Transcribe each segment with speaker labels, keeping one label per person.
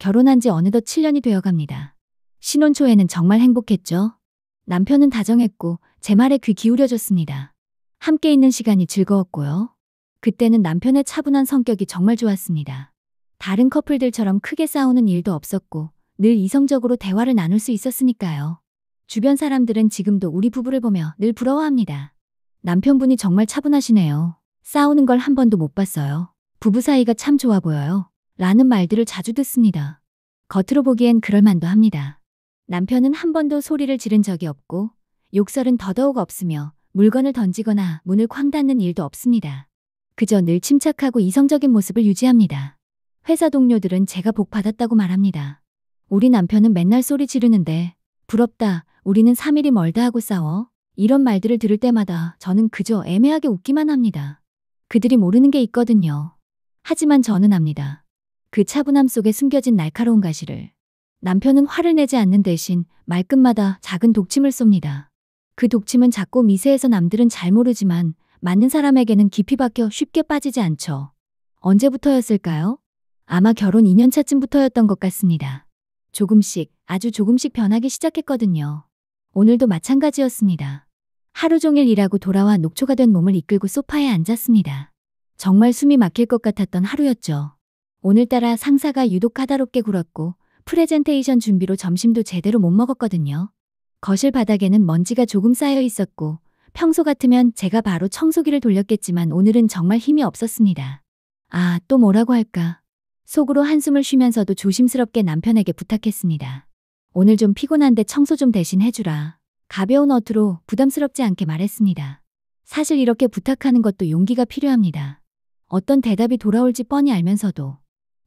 Speaker 1: 결혼한 지 어느덧 7년이 되어갑니다. 신혼 초에는 정말 행복했죠. 남편은 다정했고 제 말에 귀 기울여줬습니다. 함께 있는 시간이 즐거웠고요. 그때는 남편의 차분한 성격이 정말 좋았습니다. 다른 커플들처럼 크게 싸우는 일도 없었고 늘 이성적으로 대화를 나눌 수 있었으니까요. 주변 사람들은 지금도 우리 부부를 보며 늘 부러워합니다. 남편분이 정말 차분하시네요. 싸우는 걸 한 번도 못 봤어요. 부부 사이가 참 좋아 보여요. 라는 말들을 자주 듣습니다. 겉으로 보기엔 그럴만도 합니다. 남편은 한 번도 소리를 지른 적이 없고 욕설은 더더욱 없으며 물건을 던지거나 문을 쾅 닫는 일도 없습니다. 그저 늘 침착하고 이성적인 모습을 유지합니다. 회사 동료들은 제가 복 받았다고 말합니다. 우리 남편은 맨날 소리 지르는데 부럽다, 우리는 3일이 멀다 하고 싸워. 이런 말들을 들을 때마다 저는 그저 애매하게 웃기만 합니다. 그들이 모르는 게 있거든요. 하지만 저는 압니다. 그 차분함 속에 숨겨진 날카로운 가시를. 남편은 화를 내지 않는 대신 말끝마다 작은 독침을 쏩니다. 그 독침은 작고 미세해서 남들은 잘 모르지만 맞는 사람에게는 깊이 박혀 쉽게 빠지지 않죠. 언제부터였을까요? 아마 결혼 2년 차쯤부터였던 것 같습니다. 조금씩, 아주 조금씩 변하기 시작했거든요. 오늘도 마찬가지였습니다. 하루 종일 일하고 돌아와 녹초가 된 몸을 이끌고 소파에 앉았습니다. 정말 숨이 막힐 것 같았던 하루였죠. 오늘따라 상사가 유독 까다롭게 굴었고 프레젠테이션 준비로 점심도 제대로 못 먹었거든요. 거실 바닥에는 먼지가 조금 쌓여 있었고 평소 같으면 제가 바로 청소기를 돌렸겠지만 오늘은 정말 힘이 없었습니다. 아, 또 뭐라고 할까? 속으로 한숨을 쉬면서도 조심스럽게 남편에게 부탁했습니다. 오늘 좀 피곤한데 청소 좀 대신 해주라. 가벼운 어투로 부담스럽지 않게 말했습니다. 사실 이렇게 부탁하는 것도 용기가 필요합니다. 어떤 대답이 돌아올지 뻔히 알면서도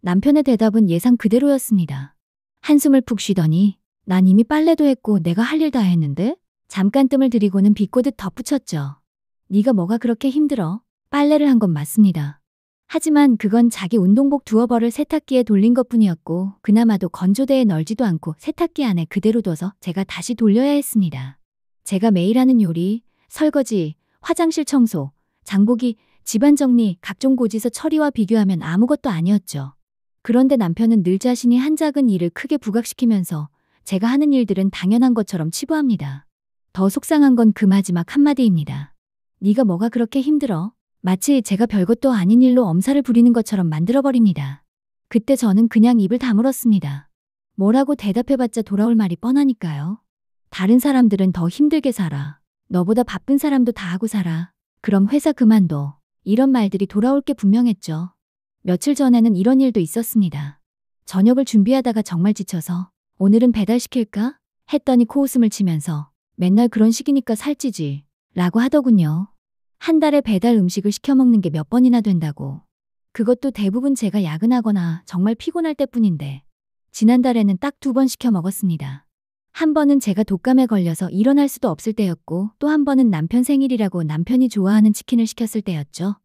Speaker 1: 남편의 대답은 예상 그대로였습니다. 한숨을 푹 쉬더니 난 이미 빨래도 했고 내가 할 일 다 했는데? 잠깐 뜸을 들이고는 비꼬듯 덧붙였죠. 네가 뭐가 그렇게 힘들어? 빨래를 한 건 맞습니다. 하지만 그건 자기 운동복 두어 벌을 세탁기에 돌린 것뿐이었고 그나마도 건조대에 널지도 않고 세탁기 안에 그대로 둬서 제가 다시 돌려야 했습니다. 제가 매일 하는 요리, 설거지, 화장실 청소, 장보기, 집안 정리, 각종 고지서 처리와 비교하면 아무것도 아니었죠. 그런데 남편은 늘 자신이 한 작은 일을 크게 부각시키면서 제가 하는 일들은 당연한 것처럼 치부합니다. 더 속상한 건 그 마지막 한마디입니다. 네가 뭐가 그렇게 힘들어? 마치 제가 별것도 아닌 일로 엄살을 부리는 것처럼 만들어버립니다. 그때 저는 그냥 입을 다물었습니다. 뭐라고 대답해봤자 돌아올 말이 뻔하니까요. 다른 사람들은 더 힘들게 살아. 너보다 바쁜 사람도 다 하고 살아. 그럼 회사 그만둬. 이런 말들이 돌아올 게 분명했죠. 며칠 전에는 이런 일도 있었습니다. 저녁을 준비하다가 정말 지쳐서 오늘은 배달시킬까? 했더니 코웃음을 치면서 맨날 그런 식이니까 살찌지 라고 하더군요. 한 달에 배달 음식을 시켜 먹는 게 몇 번이나 된다고. 그것도 대부분 제가 야근하거나 정말 피곤할 때뿐인데 지난달에는 딱 2번 시켜 먹었습니다. 한 번은 제가 독감에 걸려서 일어날 수도 없을 때였고 또 한 번은 남편 생일이라고 남편이 좋아하는 치킨을 시켰을 때였죠.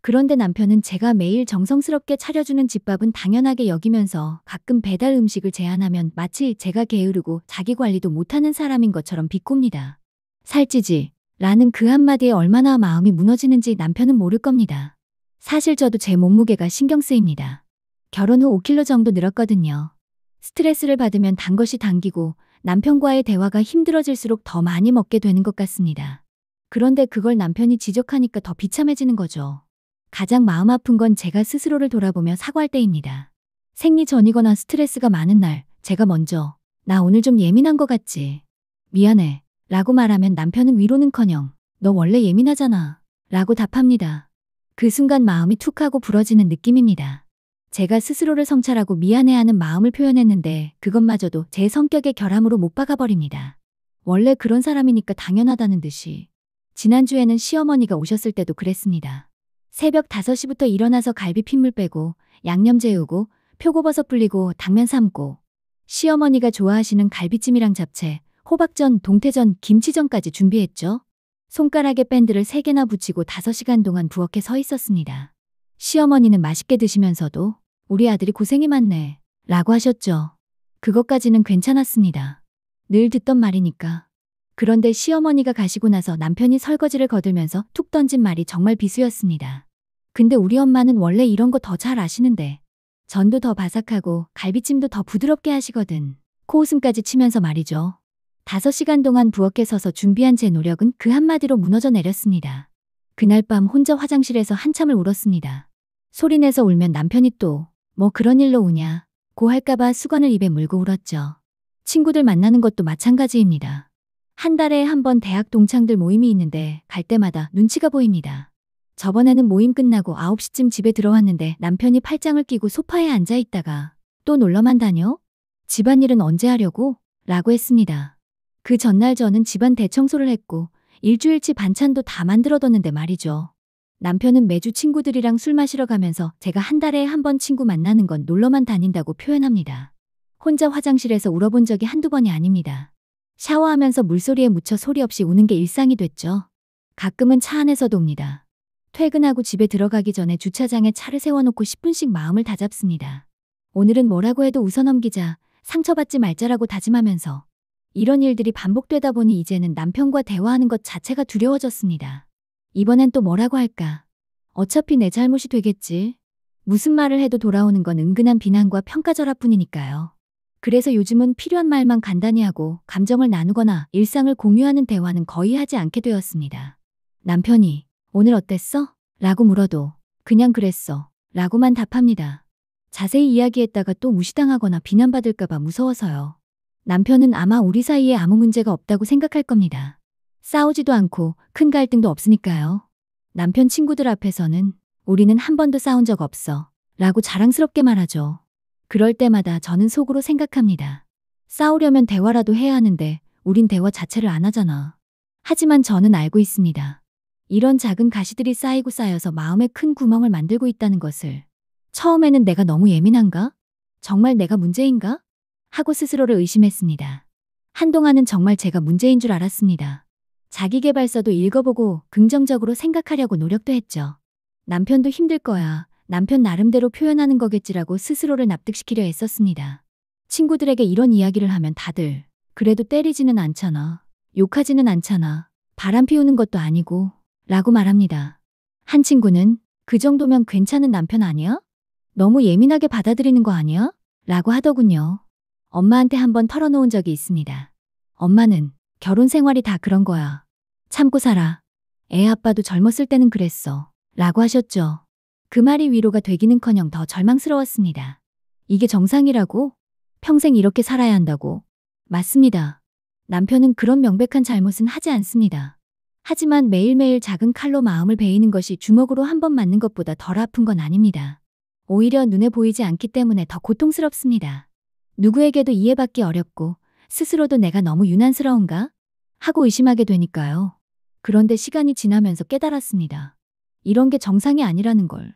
Speaker 1: 그런데 남편은 제가 매일 정성스럽게 차려주는 집밥은 당연하게 여기면서 가끔 배달 음식을 제안하면 마치 제가 게으르고 자기 관리도 못하는 사람인 것처럼 비꼽니다. 살찌지 라는 그 한마디에 얼마나 마음이 무너지는지 남편은 모를 겁니다. 사실 저도 제 몸무게가 신경 쓰입니다. 결혼 후 5kg 정도 늘었거든요. 스트레스를 받으면 단 것이 당기고 남편과의 대화가 힘들어질수록 더 많이 먹게 되는 것 같습니다. 그런데 그걸 남편이 지적하니까 더 비참해지는 거죠. 가장 마음 아픈 건 제가 스스로를 돌아보며 사과할 때입니다. 생리 전이거나 스트레스가 많은 날 제가 먼저 나 오늘 좀 예민한 것 같지? 미안해 라고 말하면 남편은 위로는커녕 너 원래 예민하잖아 라고 답합니다. 그 순간 마음이 툭 하고 부러지는 느낌입니다. 제가 스스로를 성찰하고 미안해하는 마음을 표현했는데 그것마저도 제 성격의 결함으로 못 박아버립니다. 원래 그런 사람이니까 당연하다는 듯이. 지난주에는 시어머니가 오셨을 때도 그랬습니다. 새벽 5시부터 일어나서 갈비 핏물 빼고 양념 재우고 표고버섯 불리고 당면 삶고 시어머니가 좋아하시는 갈비찜이랑 잡채, 호박전, 동태전, 김치전까지 준비했죠. 손가락에 밴드를 3개나 붙이고 5시간 동안 부엌에 서 있었습니다. 시어머니는 맛있게 드시면서도 우리 아들이 고생이 많네 라고 하셨죠. 그것까지는 괜찮았습니다. 늘 듣던 말이니까. 그런데 시어머니가 가시고 나서 남편이 설거지를 거들면서 툭 던진 말이 정말 비수였습니다. 근데 우리 엄마는 원래 이런 거 더 잘 아시는데 전도 더 바삭하고 갈비찜도 더 부드럽게 하시거든. 코웃음까지 치면서 말이죠. 5시간 동안 부엌에 서서 준비한 제 노력은 그 한마디로 무너져 내렸습니다. 그날 밤 혼자 화장실에서 한참을 울었습니다. 소리내서 울면 남편이 또 뭐 그런 일로 우냐 고 할까봐 수건을 입에 물고 울었죠. 친구들 만나는 것도 마찬가지입니다. 한 달에 한 번 대학 동창들 모임이 있는데 갈 때마다 눈치가 보입니다. 저번에는 모임 끝나고 9시쯤 집에 들어왔는데 남편이 팔짱을 끼고 소파에 앉아 있다가 또 놀러만 다녀? 집안일은 언제 하려고? 라고 했습니다. 그 전날 저는 집안 대청소를 했고 일주일치 반찬도 다 만들어뒀는데 말이죠. 남편은 매주 친구들이랑 술 마시러 가면서 제가 한 달에 한 번 친구 만나는 건 놀러만 다닌다고 표현합니다. 혼자 화장실에서 울어본 적이 한두 번이 아닙니다. 샤워하면서 물소리에 묻혀 소리 없이 우는 게 일상이 됐죠. 가끔은 차 안에서도 웁니다. 퇴근하고 집에 들어가기 전에 주차장에 차를 세워놓고 10분씩 마음을 다잡습니다. 오늘은 뭐라고 해도 웃어넘기자, 상처받지 말자라고 다짐하면서 이런 일들이 반복되다 보니 이제는 남편과 대화하는 것 자체가 두려워졌습니다. 이번엔 또 뭐라고 할까? 어차피 내 잘못이 되겠지. 무슨 말을 해도 돌아오는 건 은근한 비난과 평가절하뿐이니까요. 그래서 요즘은 필요한 말만 간단히 하고 감정을 나누거나 일상을 공유하는 대화는 거의 하지 않게 되었습니다. 남편이 오늘 어땠어? 라고 물어도 그냥 그랬어 라고만 답합니다. 자세히 이야기했다가 또 무시당하거나 비난받을까봐 무서워서요. 남편은 아마 우리 사이에 아무 문제가 없다고 생각할 겁니다. 싸우지도 않고 큰 갈등도 없으니까요. 남편 친구들 앞에서는 우리는 한 번도 싸운 적 없어 라고 자랑스럽게 말하죠. 그럴 때마다 저는 속으로 생각합니다. 싸우려면 대화라도 해야 하는데 우린 대화 자체를 안 하잖아. 하지만 저는 알고 있습니다. 이런 작은 가시들이 쌓이고 쌓여서 마음에 큰 구멍을 만들고 있다는 것을. 처음에는 내가 너무 예민한가? 정말 내가 문제인가? 하고 스스로를 의심했습니다. 한동안은 정말 제가 문제인 줄 알았습니다. 자기계발서도 읽어보고 긍정적으로 생각하려고 노력도 했죠. 남편도 힘들 거야. 남편 나름대로 표현하는 거겠지라고 스스로를 납득시키려 애썼습니다. 친구들에게 이런 이야기를 하면 다들 그래도 때리지는 않잖아. 욕하지는 않잖아. 바람 피우는 것도 아니고 라고 말합니다. 한 친구는 그 정도면 괜찮은 남편 아니야? 너무 예민하게 받아들이는 거 아니야? 라고 하더군요. 엄마한테 한번 털어놓은 적이 있습니다. 엄마는 결혼 생활이 다 그런 거야. 참고 살아. 애 아빠도 젊었을 때는 그랬어. 라고 하셨죠. 그 말이 위로가 되기는커녕 더 절망스러웠습니다. 이게 정상이라고? 평생 이렇게 살아야 한다고? 맞습니다. 남편은 그런 명백한 잘못은 하지 않습니다. 하지만 매일매일 작은 칼로 마음을 베이는 것이 주먹으로 한 번 맞는 것보다 덜 아픈 건 아닙니다. 오히려 눈에 보이지 않기 때문에 더 고통스럽습니다. 누구에게도 이해받기 어렵고 스스로도 내가 너무 유난스러운가? 하고 의심하게 되니까요. 그런데 시간이 지나면서 깨달았습니다. 이런 게 정상이 아니라는 걸.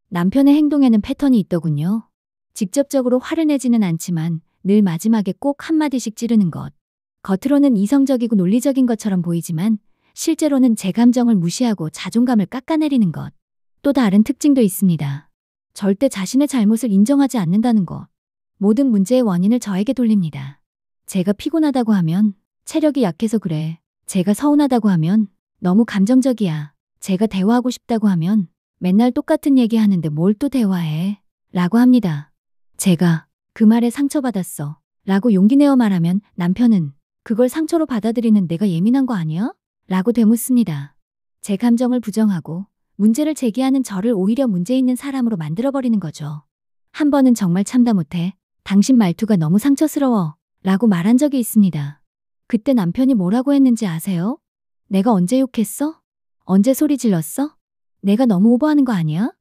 Speaker 1: 남편의 행동에는 패턴이 있더군요. 직접적으로 화를 내지는 않지만 늘 마지막에 꼭 한마디씩 찌르는 것. 겉으로는 이성적이고 논리적인 것처럼 보이지만 실제로는 제 감정을 무시하고 자존감을 깎아내리는 것. 또 다른 특징도 있습니다. 절대 자신의 잘못을 인정하지 않는다는 것. 모든 문제의 원인을 저에게 돌립니다. 제가 피곤하다고 하면 체력이 약해서 그래. 제가 서운하다고 하면 너무 감정적이야. 제가 대화하고 싶다고 하면 맨날 똑같은 얘기하는데 뭘 또 대화해? 라고 합니다. 제가 그 말에 상처받았어. 라고 용기 내어 말하면 남편은 그걸 상처로 받아들이는 내가 예민한 거 아니야? 라고 되묻습니다. 제 감정을 부정하고 문제를 제기하는 저를 오히려 문제 있는 사람으로 만들어버리는 거죠. 한 번은 정말 참다 못해 당신 말투가 너무 상처스러워 라고 말한 적이 있습니다. 그때 남편이 뭐라고 했는지 아세요? 내가 언제 욕했어? 언제 소리 질렀어? 내가 너무 오버하는 거 아니야?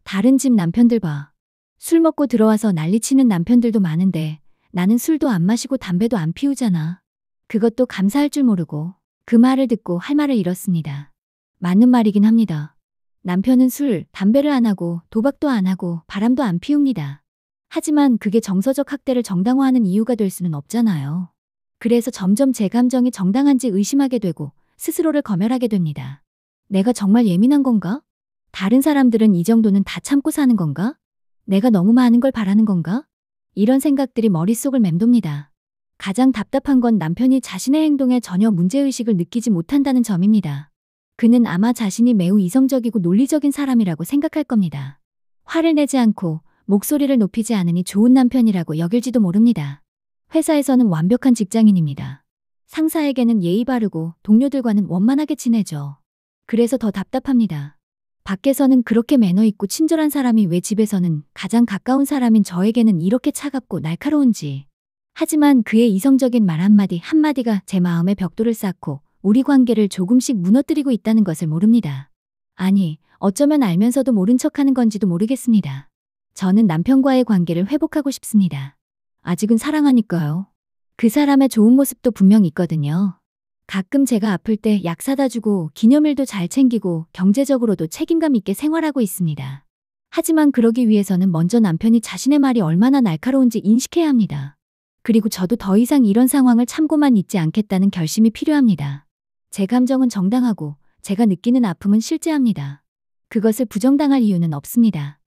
Speaker 1: 다른 집 남편들 봐. 술 먹고 들어와서 난리치는 남편들도 많은데 나는 술도 안 마시고 담배도 안 피우잖아. 그것도 감사할 줄 모르고 그 말을 듣고 할 말을 잃었습니다. 맞는 말이긴 합니다. 남편은 술, 담배를 안 하고 도박도 안 하고 바람도 안 피웁니다. 하지만 그게 정서적 학대를 정당화하는 이유가 될 수는 없잖아요. 그래서 점점 제 감정이 정당한지 의심하게 되고 스스로를 검열하게 됩니다. 내가 정말 예민한 건가? 다른 사람들은 이 정도는 다 참고 사는 건가? 내가 너무 많은 걸 바라는 건가? 이런 생각들이 머릿속을 맴돕니다. 가장 답답한 건 남편이 자신의 행동에 전혀 문제의식을 느끼지 못한다는 점입니다. 그는 아마 자신이 매우 이성적이고 논리적인 사람이라고 생각할 겁니다. 화를 내지 않고 목소리를 높이지 않으니 좋은 남편이라고 여길지도 모릅니다. 회사에서는 완벽한 직장인입니다. 상사에게는 예의 바르고 동료들과는 원만하게 지내죠. 그래서 더 답답합니다. 밖에서는 그렇게 매너 있고 친절한 사람이 왜 집에서는 가장 가까운 사람인 저에게는 이렇게 차갑고 날카로운지. 하지만 그의 이성적인 말 한마디 한마디가 제 마음에 벽돌을 쌓고 우리 관계를 조금씩 무너뜨리고 있다는 것을 모릅니다. 아니, 어쩌면 알면서도 모른 척하는 건지도 모르겠습니다. 저는 남편과의 관계를 회복하고 싶습니다. 아직은 사랑하니까요. 그 사람의 좋은 모습도 분명 있거든요. 가끔 제가 아플 때 약 사다 주고 기념일도 잘 챙기고 경제적으로도 책임감 있게 생활하고 있습니다. 하지만 그러기 위해서는 먼저 남편이 자신의 말이 얼마나 날카로운지 인식해야 합니다. 그리고 저도 더 이상 이런 상황을 참고만 있지 않겠다는 결심이 필요합니다. 제 감정은 정당하고 제가 느끼는 아픔은 실제합니다. 그것을 부정당할 이유는 없습니다.